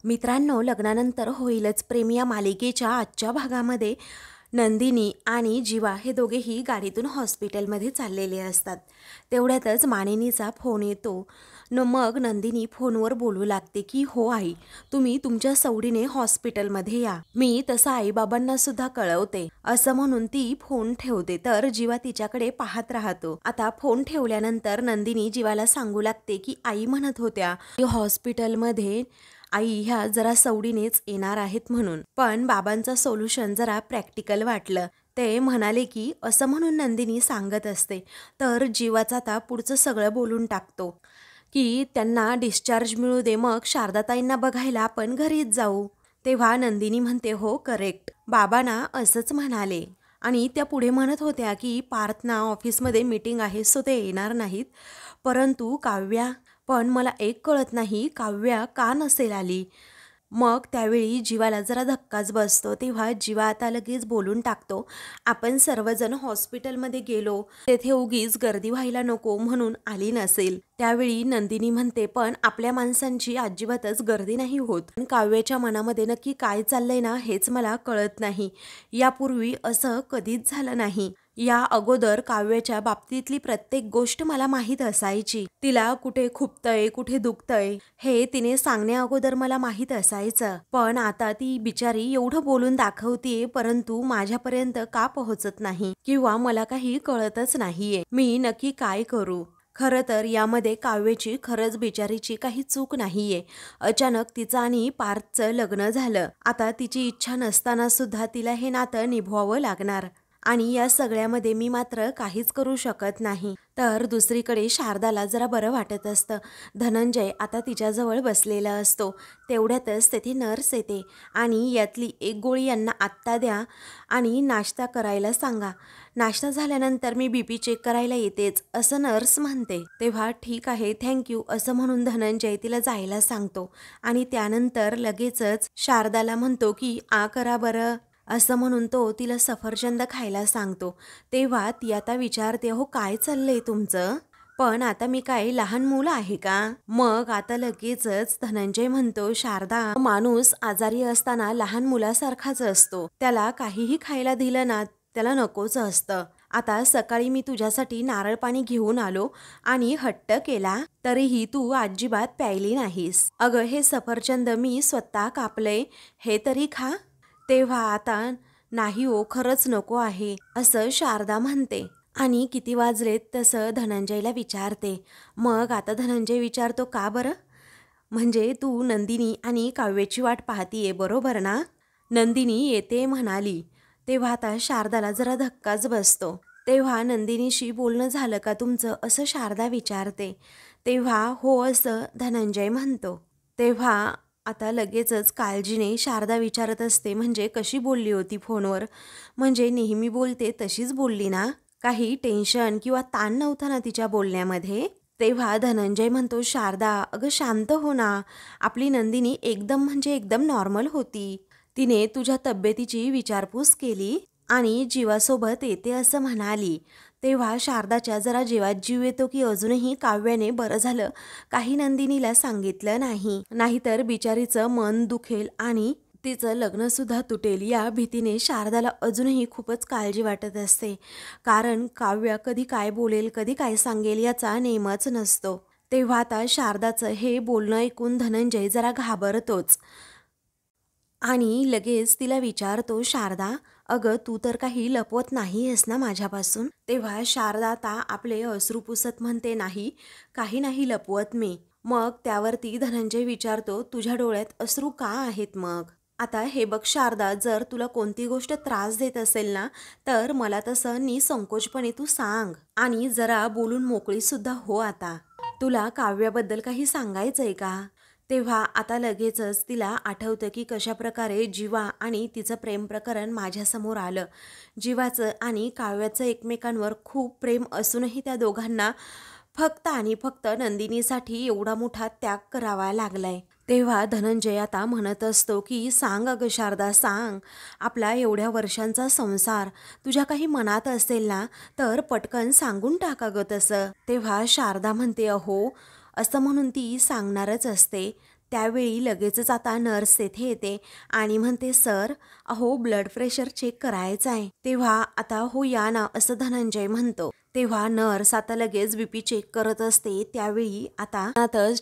मित्रांनो, लग्नानंतर होईलच प्रेम या मालिकेच्या आजच्या भागामध्ये नंदिनी आणि जीवा हे दोघेही गाडीतून हॉस्पिटलमध्ये चाललेले असतात. तेवढ्यातच मानिनीचा फोन येतो. मग नंदिनी फोनवर बोलू लागते की हो आई, तुम्ही तुमच्या सवडीने हॉस्पिटलमध्ये या, मी तसं आईबाबांना सुद्धा कळवते, असं म्हणून ती फोन ठेवते. तर जीवा तिच्याकडे पाहत राहतो. आता फोन ठेवल्यानंतर नंदिनी जीवाला सांगू लागते की आई म्हणत होत्या की हॉस्पिटलमध्ये आई ह्या जरा सवडीनेच येणार आहेत म्हणून, पण बाबांचं सोल्युशन जरा प्रॅक्टिकल वाटलं. ते म्हणाले की असं म्हणून नंदिनी सांगत असते. तर जीवाचा आता पुढचं सगळं बोलून टाकतो की त्यांना डिस्चार्ज मिळू दे, मग शारदाताईंना बघायला आपण घरीच जाऊ. तेव्हा नंदिनी म्हणते हो करेक्ट, बाबा ना असंच म्हणाले. आणि त्या पुढे म्हणत होत्या की पार्थना ऑफिसमध्ये मीटिंग आहे सो ते येणार नाहीत, परंतु काव्या, पण मला एक कळत नाही काव्या का नसेल आली. मग त्यावेळी जीवाला जरा धक्काच बसतो. तेव्हा जीवा आता लगेच बोलून टाकतो, आपण सर्वजण हॉस्पिटलमध्ये गेलो, तेथे उगीच गर्दी व्हायला नको म्हणून आली नसेल. त्यावेळी नंदिनी म्हणते पण आपल्या माणसांची अजिबातच गर्दी नाही होत. पण काव्याच्या मनामध्ये नक्की काय चाललंय ना हेच मला कळत नाही. यापूर्वी असं कधीच झालं नाही. या अगोदर काव्याच्या बाबतीतली प्रत्येक गोष्ट मला माहीत असायची. तिला कुठे खुपतंय कुठे दुखतंय हे तिने सांगण्या अगोदर मला माहीत असायचं. पण आता ती बिचारी एवढं बोलून दाखवतीये, परंतु माझ्यापर्यंत का पोहोचत नाही किंवा मला काही कळतच नाहीये. मी नक्की काय करू? खरं तर यामध्ये काव्याची खरंच बिचारीची काही चूक नाहीये. अचानक तिचं आणि पार्थचं लग्न झालं. आता तिची इच्छा नसताना सुद्धा तिला हे नातं निभवावं लागणार आणि या सगळ्यामध्ये मी मात्र काहीच करू शकत नाही. तर दुसरीकडे शारदाला जरा बरं वाटत असतं. धनंजय आता तिच्याजवळ बसलेला असतो. तेवढ्यातच तेथे नर्स येते आणि यातली एक गोळी यांना आत्ता द्या आणि नाश्ता करायला सांगा. नाश्ता झाल्यानंतर मी बीपी चेक करायला येतेच, असं नर्स म्हणते. तेव्हा ठीक आहे थँक्यू असं म्हणून धनंजय तिला जायला सांगतो आणि त्यानंतर लगेचच शारदाला म्हणतो की आ करा बरं, असं म्हणून तो तिला सफरचंद खायला सांगतो. तेव्हा ती आता विचारते हो काय चाललंय तुमचं, पण आता मी काय लहान मुलं आहे का? मग आता लगेचच धनंजय म्हणतो शारदा, माणूस आजारी असताना लहान मुलासारखाच असतो, त्याला काहीही खायला दिलं ना त्याला नकोच असतं. आता सकाळी मी तुझ्यासाठी नारळ पाणी घेऊन आलो आणि हट्ट केला तरीही तू अजिबात प्यायली नाहीस. अगं हे सफरचंद मी स्वतः कापलंय, हे तरी खा. तेव्हा आता नाही हो खरंच नको आहे, असं शारदा म्हणते. आणि किती वाजलेत तसं धनंजयला विचारते. मग आता धनंजय विचारतो का बरं, म्हणजे तू नंदिनी आणि काव्याची वाट पाहतीये बरोबर ना? नंदिनी येते म्हणाली. तेव्हा आता शारदाला जरा धक्काच बसतो. तेव्हा नंदिनीशी बोलणं झालं का तुमचं, असं शारदा विचारते. तेव्हा हो असं धनंजय म्हणतो. तेव्हा आता लगेचच काळजीने शारदा विचारत असते, म्हणजे कशी बोलली होती फोनवर? म्हणजे नेहमी बोलते तशीच बोलली ना? काही टेन्शन किंवा ताण नव्हता ना तिच्या बोलण्यामध्ये? तेव्हा धनंजय म्हणतो शारदा अगं शांत हो ना, आपली नंदिनी एकदम म्हणजे एकदम नॉर्मल होती. तिने तुझ्या तब्येतीची विचारपूस केली आणि जीवासोबत येते असं म्हणाली. तेव्हा शारदाच्या जरा जीवात जीव येतो की अजूनही काव्याने बरं झालं काही नंदिनीला सांगितलं नाही, नाहीतर बिचारीचं मन दुखेल आणि तिचं लग्नसुद्धा तुटेल. या भीतीने शारदाला अजूनही खूपच काळजी वाटत असते, कारण काव्या कधी काय बोलेल कधी काय सांगेल याचा नेमच नसतो. तेव्हा आता शारदाचं हे बोलणं ऐकून धनंजय जरा घाबरतोच आणि लगेच तिला विचारतो शारदा अगं तू तर काही लपवत नाही आहेस ना माझ्यापासून? तेव्हा शारदा आता आपले अश्रू पुसत म्हणते नाही, काही नाही लपवत मी. मग त्यावरती धनंजय विचारतो तुझ्या डोळ्यात अश्रू का आहेत मग? आता हे बघ शारदा, जर तुला कोणती गोष्ट त्रास देत असेल ना तर मला तसं निसंकोचपणे तू सांग आणि जरा बोलून मोकळी सुद्धा हो. आता तुला काव्याबद्दल काही सांगायचंय का? तेव्हा आता लगेचच तिला आठवतं की कशाप्रकारे जीवा आणि तिचं प्रेम प्रकरण माझ्यासमोर आलं. जीवाचं आणि काव्याचं एकमेकांवर खूप प्रेम असूनही त्या दोघांना फक्त आणि फक्त नंदिनीसाठी एवढा मोठा त्याग करावा लागलाय. तेव्हा धनंजय आता म्हणत असतो की सांग अगं शारदा सांग, आपला एवढ्या वर्षांचा संसार तुझ्या काही मनात असेल ना तर पटकन सांगून टाका गं तसं. तेव्हा शारदा म्हणते अहो, असं म्हणून ती सांगणारच असते. त्यावेळी लगेचच आता नर्स तेथे येते आणि म्हणते, सर अहो ब्लड प्रेशर चेक करायचं आहे. तेव्हा आता हो या ना असं धनंजय म्हणतो. तेव्हा नर्स आता लगेच बीपी चेक करत असते. त्यावेळी आता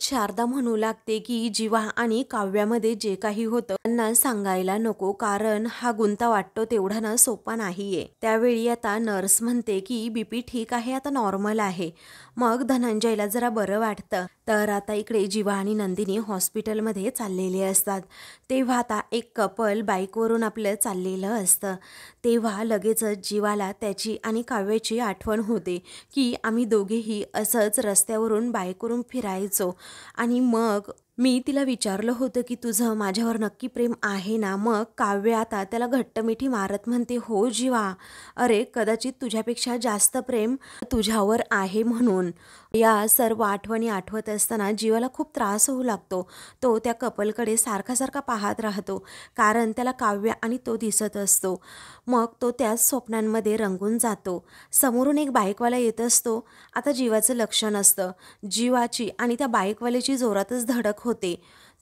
शारदा म्हणू लागते की जीवा आणि काव्यामध्ये जे काही होतं त्यांना सांगायला नको, कारण हा गुंता वाटतो तेवढा ना सोपा नाहीये. त्यावेळी आता नर्स म्हणते की बीपी ठीक आहे, आता नॉर्मल आहे. मग धनंजयला जरा बरं वाटतं. तर आता इकडे जीवा आणि नंदिनी हॉस्पिटलमध्ये चाललेले असतात. तेव्हा आता एक कपल बाईकवरून आपलं चाललेलं असतं. तेव्हा लगेचच जीवाला त्याची आणि काव्याची आठवण होते की आम्ही दोघेही असंच रस्त्यावरून बाईकवरून फिरायचो आणि मग मी तिला विचारलं होतं की तुझं माझ्यावर नक्की प्रेम आहे ना. मग काव्य आता त्याला घट्ट मिठी मारत म्हणते, हो जीवा, अरे कदाचित तुझ्यापेक्षा जास्त प्रेम तुझ्यावर आहे म्हणून. या सर्व आठवणी आठवत असताना जीवाला खूप त्रास होऊ लागतो. तो त्या कपलकडे सारखा सारखा पाहत राहतो, कारण त्याला काव्य आणि तो दिसत असतो. मग तो त्याच स्वप्नांमध्ये रंगून जातो. समोरून एक बाईकवाला येत असतो. आता जीवाचं लक्ष नसतं. जीवाची आणि त्या बाईकवाल्याची जोरातच धडक होते.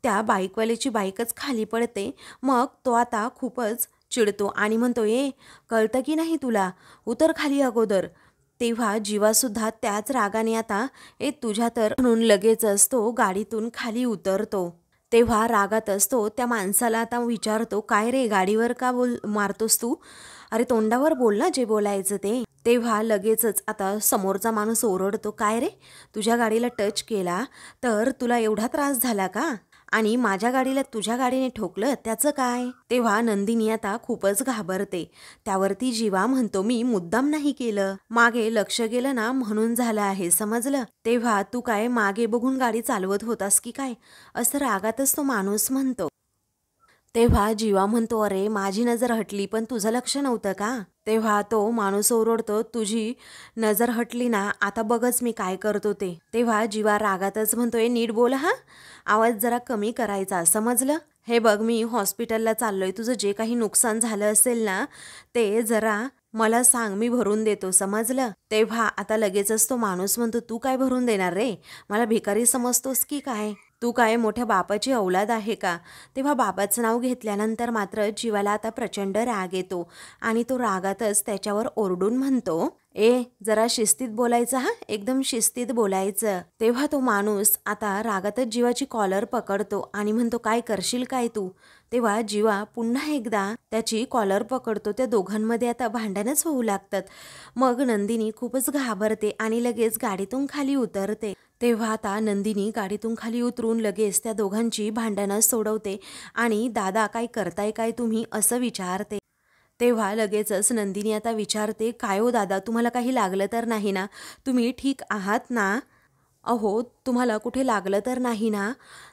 त्या बाईकवाल्याची बाईकच खाली पडते. मग तो आता खूपच चिडतो आणि म्हणतो, कळतं की नाही तुला, उतर खाली अगोदर. तेव्हा जीवासुद्धा त्याच रागाने आता तुझ्या तर म्हणून लगेचच तो गाडीतून खाली उतरतो. तेव्हा रागातच तो त्या माणसाला आता विचारतो, काय रे गाडीवर का मारतोस तू? अरे तोंडावर बोल ना जे बोलायचं ते. तेव्हा लगेचच आता समोरचा माणूस ओरडतो, काय रे तुझ्या गाडीला टच केला तर तुला एवढा त्रास झाला का? आणि माझ्या गाडीला तुझ्या गाडीने ठोकलं त्याचं काय? तेव्हा नंदिनी आता खूपच घाबरते. त्यावरती जीवा म्हणतो, मी मुद्दाम नाही केलं, मागे लक्ष गेलं ना म्हणून झालं आहे, समजलं? तेव्हा तू काय मागे बघून गाडी चालवत होतास की काय, असं रागातच तो माणूस म्हणतो. तेव्हा जीवा म्हणतो, अरे माझी नजर हटली पण तुझं लक्ष नव्हतं का? तेव्हा तो माणूस ओरडतो, तुझी नजर हटली ना, आता बघच मी काय करतो ते. तेव्हा जीवा रागातच म्हणतोय, नीट बोल हा, आवाज जरा कमी करायचा, समजलं? हे बघ मी हॉस्पिटलला चाललोय, तुझं जे काही नुकसान झालं असेल ना ते जरा मला सांग, मी भरून देतो, समजलं? तेव्हा आता लगेचच तो माणूस म्हणतो, तू काय भरून देणार रे, मला भिकारी समजतोस की काय? तू काय मोठ्या बापाची औलाद आहे का? तेव्हा बाबाचं नाव घेतल्यानंतर मात्र जीवाला आता प्रचंड राग येतो आणि तो रागातच त्याच्यावर ओरडून म्हणतो, जरा शिस्तीत बोलायचं हा, एकदम शिस्तीत बोलायचं. तेव्हा तो माणूस आता रागातच जीवाची कॉलर पकडतो आणि म्हणतो, काय करशील काय तू? तेव्हा जीवा पुन्हा एकदा त्याची कॉलर पकडतो. त्या दोघांमध्ये आता भांडणच होऊ लागतात. मग नंदिनी खूपच घाबरते आणि लगेच गाडीतून खाली उतरते. तेव्हा आता नंदिनी गाडीतून खाली उतरून लगेच त्या दोघांची भांडणं सोडवते आणि दादा काय करताय काय तुम्ही असं विचारते. तेव्हा लगेचच नंदिनी आता विचारते, काय हो दादा, तुम्हाला काही लागलं तर नाही ना? तुम्ही ठीक आहात ना? अहो तुम्हाला कुठे लागलं तर नाही ना?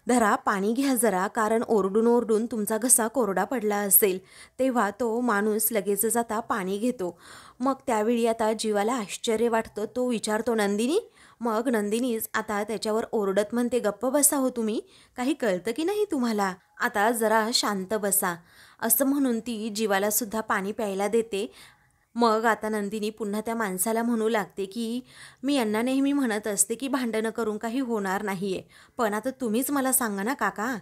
धरा पाणी घ्या जरा, कारण ओरडून ओरडून तुमचा घसा कोरडा पडला असेल. तेव्हा तो माणूस लगेचच आता पाणी घेतो. मग त्यावेळी आता जीवाला आश्चर्य वाटतं. तो विचारतो, नंदिनी? मग नंदिनीच आता त्याच्यावर ओरडत म्हणते, गप्प बसा हो तुम्ही, काही कळतं की नाही तुम्हाला? आता जरा शांत बसा, असं म्हणून ती जीवाला सुद्धा पाणी प्यायला देते. मग आता नंदिनी पुन्हा त्या माणसाला म्हणू लागते की मी यांना नेहमी म्हणत असते की भांडणं करून काही होणार नाहीये, पण आता तुम्हीच मला सांगा ना काका,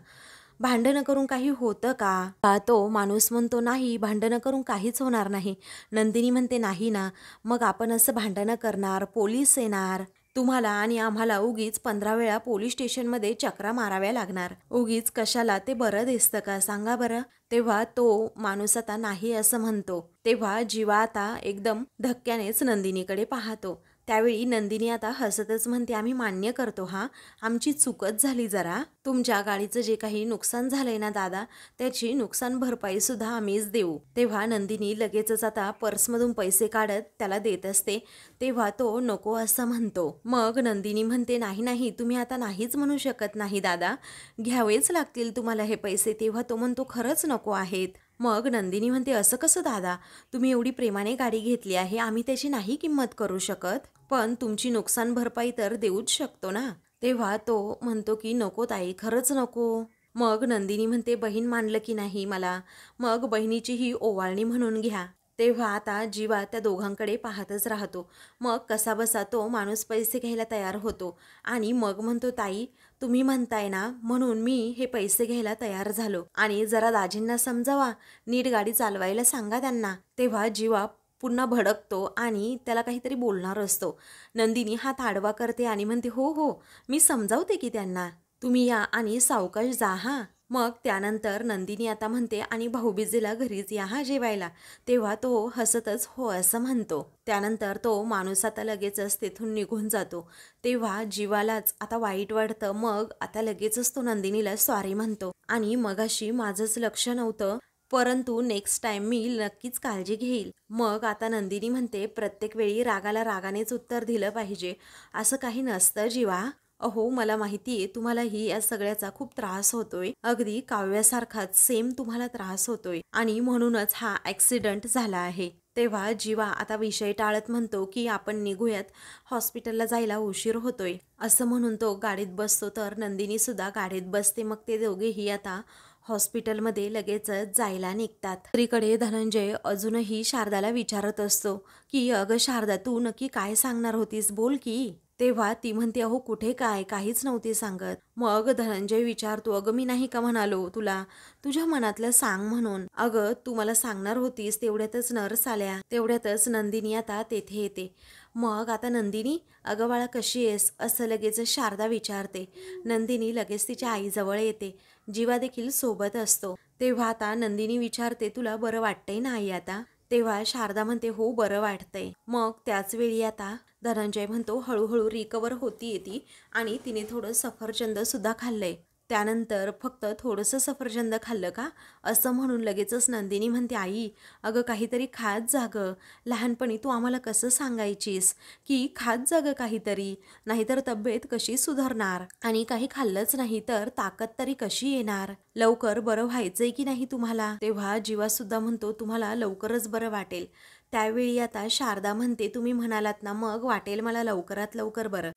भांडणं करून काही होतं का? तो माणूस म्हणतो, नाही भांडणं करून काहीच होणार नाही. नंदिनी म्हणते, नाही ना, मग आपण असं भांडणं करणार, पोलीस येणार, तुम्हाला आणि आम्हाला उगीच 15 वेळा पोलीस स्टेशनमध्ये चक्रा माराव्या लागणार, उगीच कशाला, ते बरं दिसतं का सांगा बरं? तेव्हा तो माणूस आता नाही असं म्हणतो. तेव्हा जीवा आता एकदम धक्क्यानेच नंदिनीकडे पाहतो. त्यावेळी नंदिनी आता हसतच म्हणते, आम्ही मान्य करतो हा, आमची चूकच झाली जरा, तुमच्या गाडीचं जे काही नुकसान झालंय ना दादा, त्याची नुकसान भरपाई सुद्धा आम्हीच देऊ. तेव्हा नंदिनी लगेचच आता पर्समधून पैसे काढत त्याला देत असते. तेव्हा तो नको असं म्हणतो. मग नंदिनी म्हणते, नाही नाही, तुम्ही आता नाहीच म्हणू शकत नाही दादा, घ्यावेच लागतील तुम्हाला हे पैसे. तेव्हा तो म्हणतो, खरंच नको आहेत. मग नंदिनी म्हणते, असं कसं दादा, तुम्ही एवढी प्रेमाने गाडी घेतली आहे, आम्ही त्याची नाही किंमत करू शकत, पण तुमची नुकसान भरपाई तर देऊच शकतो ना? तेव्हा तो म्हणतो की नको ताई, खरंच नको. मग नंदिनी म्हणते, बहीण मानलं की नाही मला, मग बहिणीची ही ओवाळणी म्हणून घ्या. तेव्हा आता जीवा त्या दोघांकडे पाहतच राहतो. मग कसाबसा तो माणूस पैसे घ्यायला तयार होतो आणि मग म्हणतो, ताई तुम्ही म्हणताय ना म्हणून मी हे पैसे घ्यायला तयार झालो. आणि जरा दाजींना समजावा, नीट गाडी चालवायला सांगा त्यांना. तेव्हा जीवा पुन्हा भडकतो आणि त्याला काहीतरी बोलणार असतो. नंदिनी हात आडवा करते आणि म्हणते, हो हो मी समजावते की त्यांना, तुम्ही या आणि सावकाश जा हा. मग त्यानंतर नंदिनी आता म्हणते, आणि भाऊबीजेला घरीच या हा जेवायला. तेव्हा तो हसतच हो असं म्हणतो. त्यानंतर तो माणूस आता लगेचच तेथून निघून जातो. तेव्हा जीवालाच आता वाईट वाटतं. मग आता लगेचच तो नंदिनीला सॉरी म्हणतो आणि मगाशी माझंच लक्ष नव्हतं, परंतु नेक्स्ट टाइम मी नक्कीच काळजी घेईल. मग आता नंदिनी म्हणते, प्रत्येक वेळी रागाला रागानेच उत्तर दिलं पाहिजे असं काही नसतं जीवा. अहो मला माहिती आहे तुम्हालाही या सगळ्याचा खूप त्रास होतोय, अगदी काव्यासारखाच सेम तुम्हाला त्रास होतोय आणि म्हणूनच हा ॲक्सिडेंट झाला आहे. तेव्हा जीवा आता विषय टाळत म्हणतो की आपण निघूयात, हॉस्पिटलला जायला उशीर होतोय. असं म्हणून तो गाडीत बसतो तर नंदिनी सुद्धा गाडीत बसते. मग ते दोघेही आता हॉस्पिटलमध्ये लगेचच जायला निघतात. दुसरीकडे धनंजय अजूनही शारदाला विचारत असतो की अगं शारदा, तू नक्की काय सांगणार होतीस, बोल की. तेव्हा ती म्हणते, अहो कुठे काय, काहीच नव्हती सांगत. मग धनंजय विचारतो, अगं मी नाही का म्हणालो तुला तुझ्या मनातलं सांग म्हणून. अगं तू मला सांगणार होतीस, तेवढ्यातच नर्स आल्या. तेवढ्यातच नंदिनी आता तेथे येते. मग आता नंदिनी, अगं बाळा कशी आहेस असं लगेच शारदा विचारते. नंदिनी लगेच तिच्या आईजवळ येते. जीवा देखील सोबत असतो. तेव्हा आता नंदिनी विचारते, तुला बरं वाटतंय ना आई आता. तेव्हा शारदा म्हणते, हो बरं वाटतंय. मग त्याच वेळी आता धनंजय म्हणतो, हळूहळू रिकवर होती ती आणि तिने थोडं सफरचंद सुद्धा खाल्लंय. त्यानंतर फक्त थोडंसं सफरचंद खाल्लं का असं म्हणून लगेचच नंदिनी म्हणते, आई अगं काहीतरी खात जा गं. लहानपणी तू आम्हाला कसं सांगायचीस की खात जा गं काहीतरी, नाहीतर तब्येत कशी सुधारणार, आणि काही खाल्लंच नाही तर ताकद तरी कशी येणार. लवकर बरं व्हायचंय की नाही तुम्हाला. तेव्हा जीवा सुद्धा म्हणतो, तुम्हाला लवकरच बरं वाटेल. त्यावेळी आता शारदा म्हणते, तुम्ही म्हणालात ना मग वाटेल मला लवकरात लवकर बरं.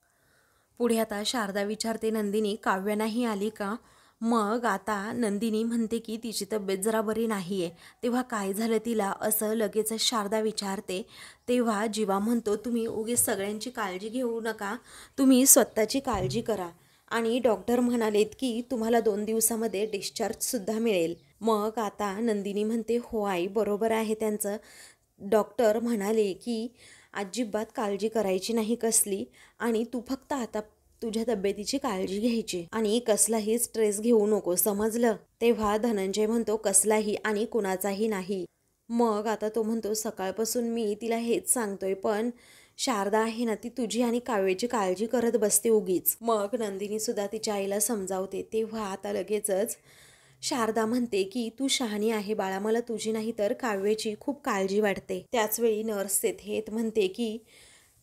पुढे आता शारदा विचारते, नंदिनी काव्य नाही आली का. मग आता नंदिनी म्हणते की तिची तब्येत जरा बरी नाही आहे. तेव्हा काय झालं तिला असं लगेच शारदा विचारते. तेव्हा जीवा म्हणतो, तुम्ही उगीच सगळ्यांची काळजी घेऊ नका, तुम्ही स्वतःची काळजी करा. आणि डॉक्टर म्हणालेत की तुम्हाला 2 दिवसामध्ये डिस्चार्जसुद्धा मिळेल. मग आता नंदिनी म्हणते, हो आई बरोबर आहे त्यांचं. डॉक्टर म्हणाले की अजिबात काळजी करायची नाही कसली, आणि तू फक्त आता तुझ्या तब्येतीची काळजी घ्यायची आणि कसलाही स्ट्रेस घेऊ नको, समजलं. तेव्हा धनंजय म्हणतो, कसलाही आणि कुणाचाही नाही. मग आता तो म्हणतो, सकाळपासून मी तिला हेच सांगतोय, पण शारदा आहे ना ती तुझी आणि काव्याची काळजी करत बसते उगीच. मग नंदिनी सुद्धा तिच्या आईला समजावते. तेव्हा आता लगेचच शारदा म्हणते की तू शहाणी आहे बाळा, मला तुझी नाही तर काव्याची खूप काळजी वाटते. त्याचवेळी नर्स तेथे येत म्हणते की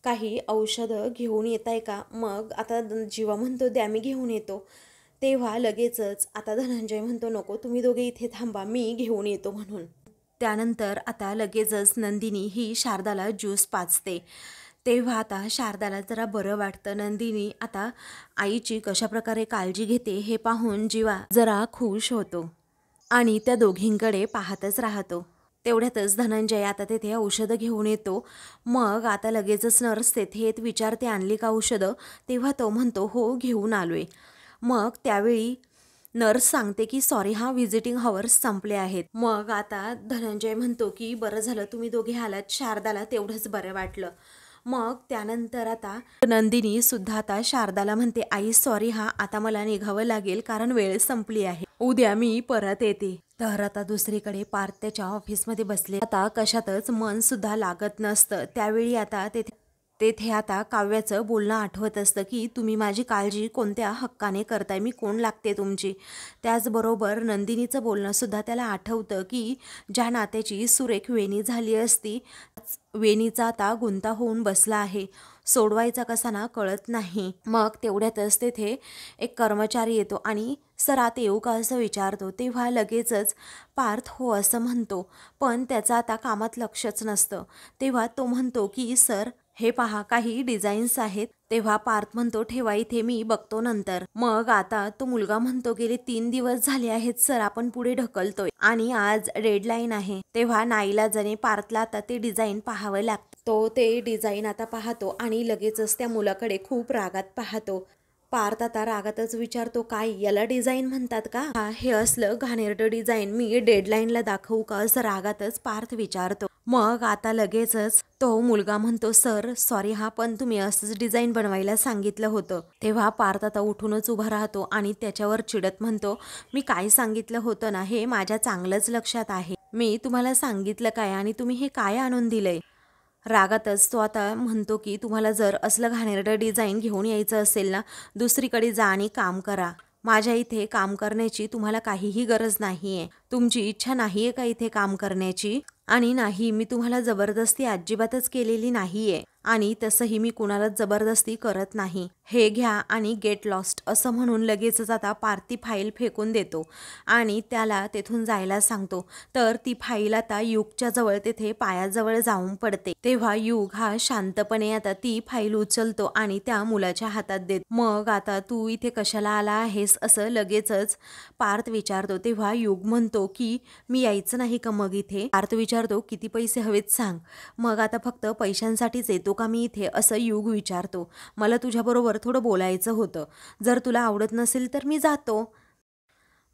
काही औषधं घेऊन येत आहे का. मग आता जीवा म्हणतो, द्या मी घेऊन येतो. तेव्हा लगेचच आता धनंजय म्हणतो, नको तुम्ही दोघे इथे थांबा, मी घेऊन येतो म्हणून. त्यानंतर आता लगेचच नंदिनी ही शारदाला ज्यूस पाजते. तेव्हा आता शारदाला जरा बरं वाटतं. नंदिनी आता आईची कशाप्रकारे काळजी घेते हे पाहून जीवा जरा खुश होतो आणि त्या दोघींकडे पाहतच राहतो. तेवढ्यातच धनंजय आता तेथे औषधं घेऊन येतो. मग आता लगेचच नर्स तेथे येत विचारते, आणली का औषधं. तेव्हा तो म्हणतो, हो घेऊन आलोय. मग त्यावेळी नर्स सांगते की सॉरी हा व्हिजिटिंग हवर्स संपले आहेत. मग आता धनंजय म्हणतो की बरं झालं तुम्ही दोघे आलात, शारदाला तेवढंच बरं वाटलं. मग त्यानंतर आता नंदिनी सुद्धा आता शारदाला म्हणते, आई सॉरी हा आता मला निघावं लागेल कारण वेळ संपली आहे, उद्या मी परत येते. तर आता दुसरीकडे पार्थ त्याच्या ऑफिसमध्ये बसले. आता कशातच मन सुद्धा लागत नसतं. त्यावेळी आता तेथे आता काव्याचं बोलणं आठवत असतं की तुम्ही माझी काळजी कोणत्या हक्काने करताय, मी कोण लागते तुमची. त्याचबरोबर नंदिनीचं बोलणं सुद्धा त्याला आठवतं की ज्या नात्याची सुरेख वेणी झाली असती, वेणीचा आता गुंता होऊन बसला आहे, सोडवायचा कसा ना कळत नाही. मग तेवढ्यातच तेथे एक कर्मचारी येतो आणि सर आत येऊ का असं विचारतो. तेव्हा लगेचच पार्थ हो असं म्हणतो, पण त्याचं आता कामात लक्षच नसतं. तेव्हा तो म्हणतो की सर हे पहा काही डिझाईन्स आहेत. तेव्हा पार्थ म्हणतो, ठेवा इथे मी बघतो नंतर. मग आता तो मुलगा म्हणतो, गेले 3 दिवस झाले आहेत सर आपण पुढे ढकलतोय आणि आज डेडलाईन आहे. तेव्हा नाईलाजाने पार्थला आता ते डिझाईन पाहावं लागतं. तो ते डिझाईन आता पाहतो आणि लगेचच त्या मुलाकडे खूप रागात पाहतो. पार्थ आता रागातच विचारतो, काय याला डिझाईन म्हणतात का? हे असलं घाणेरडं डिझाईन मी डेडलाईनला दाखवू का? असं रागातच पार्थ विचारतो. मग आता लगेचच तो मुलगा म्हणतो, सर सॉरी हा, पण तुम्ही असंच डिझाईन बनवायला सांगितलं होतं. तेव्हा पार्थ आता उठूनच उभा राहतो आणि त्याच्यावर चिडत म्हणतो, मी काय सांगितलं होतं ना हे माझ्या चांगलंच लक्षात आहे. मी तुम्हाला सांगितलं काय आणि तुम्ही हे काय आणून दिलंय? रागातच तो आता म्हणतो की तुम्हाला जर असलं घाणेरडं डिझाईन घेऊन यायचं असेल ना, दुसरीकडे जा आणि काम करा. माझ्या इथे काम करण्याची तुम्हाला काहीही गरज नाहीये. तुमची इच्छा नाहीये का इथे काम करण्याची? आणि नाही, मी तुम्हाला जबरदस्ती अजिबातच केलेली नाहीये आणि तसंही मी कुणालाच जबरदस्ती करत नाही. हे घ्या आणि गेट लॉस्ट असं म्हणून लगेचच आता पार्थ फाईल फेकून देतो आणि त्याला तेथून जायला सांगतो. तर ती फाईल आता युगच्या जवळ तेथे पायाजवळ जाऊन पडते. तेव्हा युग हा शांतपणे आता ती फाईल उचलतो आणि त्या मुलाच्या हातात देतो. मग आता तू इथे कशाला आला आहेस असं लगेचच पार्थ विचारतो. तेव्हा युग म्हणतो की मी यायचं नाही का मग इथे? पार्थ विचारतो, किती पैसे हवेत सांग. मग आता फक्त पैशांसाठीच येतो का मी इथे असं युग विचारतो. मला तुझ्याबरोबर थोडं बोलायचं होतं. जर तुला आवडत नसेल तर मी जातो.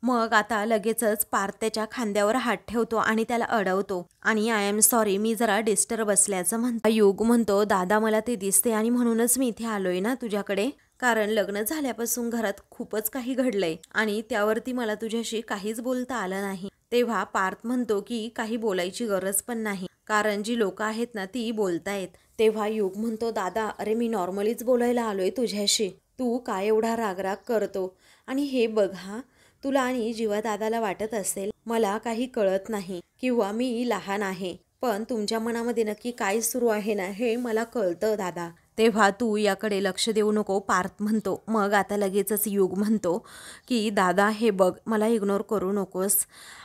मग आता लगेचच पार्थ त्याच्या खांद्यावर हात ठेवतो आणि त्याला अडवतो आणि आय एम सॉरी, मी जरा डिस्टर्ब असल्याचं म्हणतो. युग म्हणतो, दादा मला ते दिसते आणि म्हणूनच मी इथे आलोय ना तुझ्याकडे, कारण लग्न झाल्यापासून घरात खूपच काही घडलंय आणि त्यावरती मला तुझ्याशी काहीच बोलता आलं नाही. तेव्हा पार्थ म्हणतो की काही बोलायची गरज पण नाही, कारण जी लोक आहेत ना ती बोलतायत. तेव्हा युग म्हणतो, दादा अरे मी नॉर्मलीच बोलायला आलोय तुझ्याशी, तू काय एवढा रागराग करतो? आणि हे बघ हा, तुला आणि जीवा दादाला वाटत असेल मला काही कळत नाही किंवा मी लहान आहे, पण तुमच्या मनामध्ये नक्की काय सुरू आहे ना हे मला कळतं दादा. तेव्हा तू याकडे लक्ष देऊ नको, पार्थ म्हणतो. मग आता लगेचच युग म्हणतो की दादा हे बघ, मला इग्नोर करू नकोस.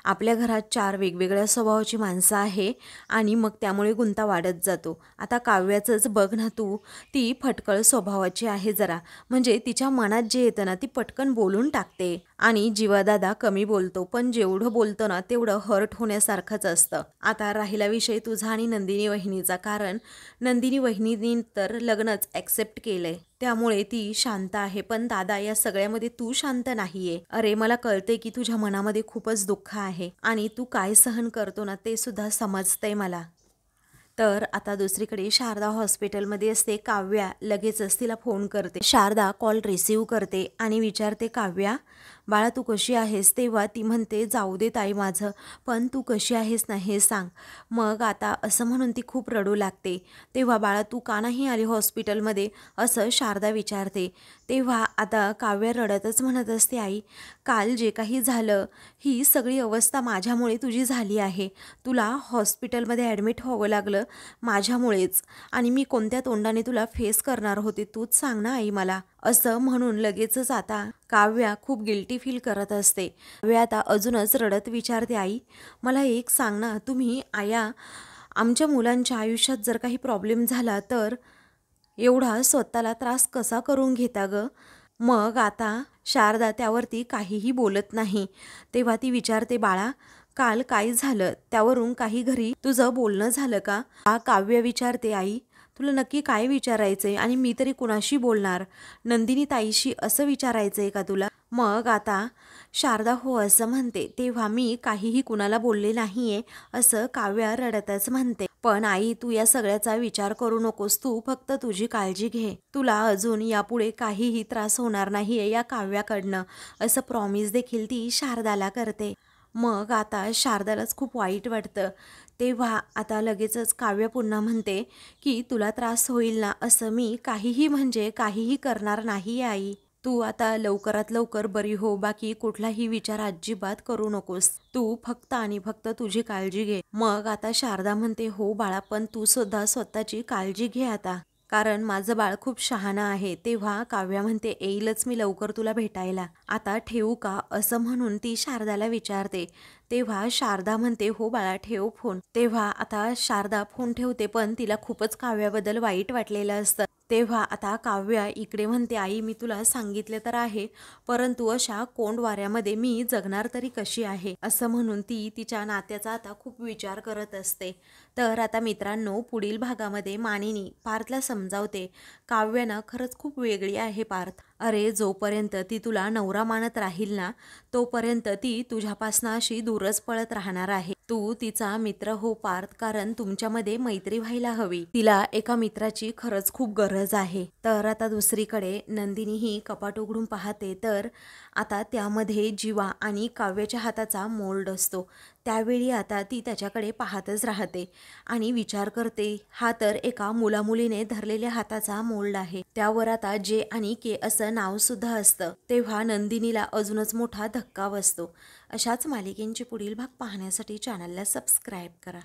आपल्या घरात 4 वेगवेगळ्या स्वभावाची माणसं आहे आणि मग त्यामुळे गुंता वाढत जातो. आता काव्याचंच बघ ना तू, ती फटकळ स्वभावाची आहे जरा, म्हणजे तिच्या मनात जे येतं ना ती पटकन बोलून टाकते आणि जीवादादा कमी बोलतो, पण जेवढं बोलतो ना तेवढं हर्ट होण्यासारखंच असतं. आता राहिला विषय तुझा आणि नंदिनी वहिनीचा, कारण नंदिनी वहिनीने तर लग्नच ॲक्सेप्ट केलंय त्यामुळे ती शांत आहे, पण दादा या सगळ्यामध्ये तू शांत नाहीये. अरे मला कळते की तुझ्या मनामध्ये खूपच दुःख आहे आणि तू काय सहन करतो ना ते सुद्धा समजतंय मला. तर आता दुसरीकडे शारदा हॉस्पिटलमध्ये असते. काव्या लगेचच तिला फोन करते. शारदा कॉल रिसीव करते आणि विचारते, काव्या बाळा तू कशी आहेस? तेव्हा ती म्हणते, जाऊ दे ताई माझं, पण तू कशी आहेस ना हे सांग. मग आता असं म्हणून ती खूप रडू लागते. तेव्हा बाळा तू का नाही आली हॉस्पिटलमध्ये असं शारदा विचारते. तेव्हा आता काव्या रडतच म्हणत असते, आई काल जे काही झालं ही सगळी अवस्था माझ्यामुळे तुझी झाली आहे. तुला हॉस्पिटलमध्ये ॲडमिट व्हावं लागलं माझ्यामुळेच, आणि मी कोणत्या तोंडाने तुला फेस करणार होते तूच सांग ना आई मला. असं म्हणून लगेचच आता काव्या खूप गिल्टी फील करत असते. काव्या आता अजूनच रडत विचारते, आई मला एक सांग ना, तुम्ही आया आमच्या मुलांच्या आयुष्यात जर काही प्रॉब्लेम झाला तर एवढा स्वतःला त्रास कसा करून घेता ग? मग आता शारदा त्यावरती काहीही बोलत नाही. तेव्हा ती विचारते, बाळा काल काय झालं, त्यावरून काही घरी तुझं बोलणं झालं का? काव्य विचारते, आई तुला नक्की काय विचारायचंय आणि मी तरी कुणाशी बोलणार? नंदिनी ताईशी असं विचारायचंय का तुला? मग आता शारदा हो असं म्हणते. तेव्हा मी काहीही कुणाला बोलले नाहीये असं काव्या रडतच म्हणते. पण आई तू या सगळ्याचा विचार करू नकोस, तू फक्त तुझी काळजी घे, तुला अजून यापुढे काहीही त्रास होणार नाहीये या काव्याकडनं असं प्रॉमिस देखील ती शारदाला करते. मग आता शारदालाच खूप वाईट वाटतं. तेव्हा आता लगेचच काव्य पुन्हा म्हणते की तुला त्रास होईल ना, असं मी काहीही म्हणजे काहीही करणार नाही आई. तू आता लवकरात लवकर बरी हो, बाकी कुठलाही विचार अजिबात करू नकोस, तू फक्त आणि फक्त तुझी काळजी घे. मग आता शारदा म्हणते, हो बाळा पण तू सुद्धा स्वतःची काळजी घे आता, कारण माझं बाळ खूप शहाणं आहे. तेव्हा काव्या म्हणते, येईलच मी लवकर तुला भेटायला, आता ठेवू का असं म्हणून ती शारदाला विचारते. तेव्हा शारदा म्हणते, हो बाळा ठेव फोन. तेव्हा आता शारदा फोन ठेवते, पण तिला खूपच काव्याबद्दल वाईट वाटलेलं असतं. तेव्हा आता काव्या इकडे म्हणते, आई मी तुला सांगितले तर आहे, परंतु अशा कोंड वाऱ्यामध्ये मी जगणार तरी कशी आहे, असं म्हणून ती तिच्या नात्याचा आता खूप विचार करत असते. तर आता मित्रांनो, पुढील भागामध्ये मानिनी पार्थला समजावते, काव्यानं खरंच खूप वेगळी आहे पार्थ. अरे जोपर्यंत ती तुला नवरा मानत राहील ना, तोपर्यंत ती तुझ्यापासनं अशी दूरच पळत राहणार आहे. तू तिचा मित्र हो पार्थ, कारण तुमच्यामध्ये मैत्री व्हायला हवी. तिला एका मित्राची खरंच खूप गरज आहे. तर आता दुसरीकडे नंदिनी ही कपाट उघडून पाहते, तर आता त्यामध्ये जीवा आणि काव्याच्या हाताचा मोल्ड असतो. त्यावेळी आता ती त्याच्याकडे पाहतच राहते आणि विचार करते, हा तर एका मुलामुलीने धरलेल्या हाताचा मोल्ड आहे. त्यावर आता जे आणि के असं नाव सुद्धा असतं. तेव्हा नंदिनीला अजूनच मोठा धक्का बसतो. अशाच मालिकेंचे पुढील भाग पाहण्यासाठी चॅनलला सबस्क्राईब करा.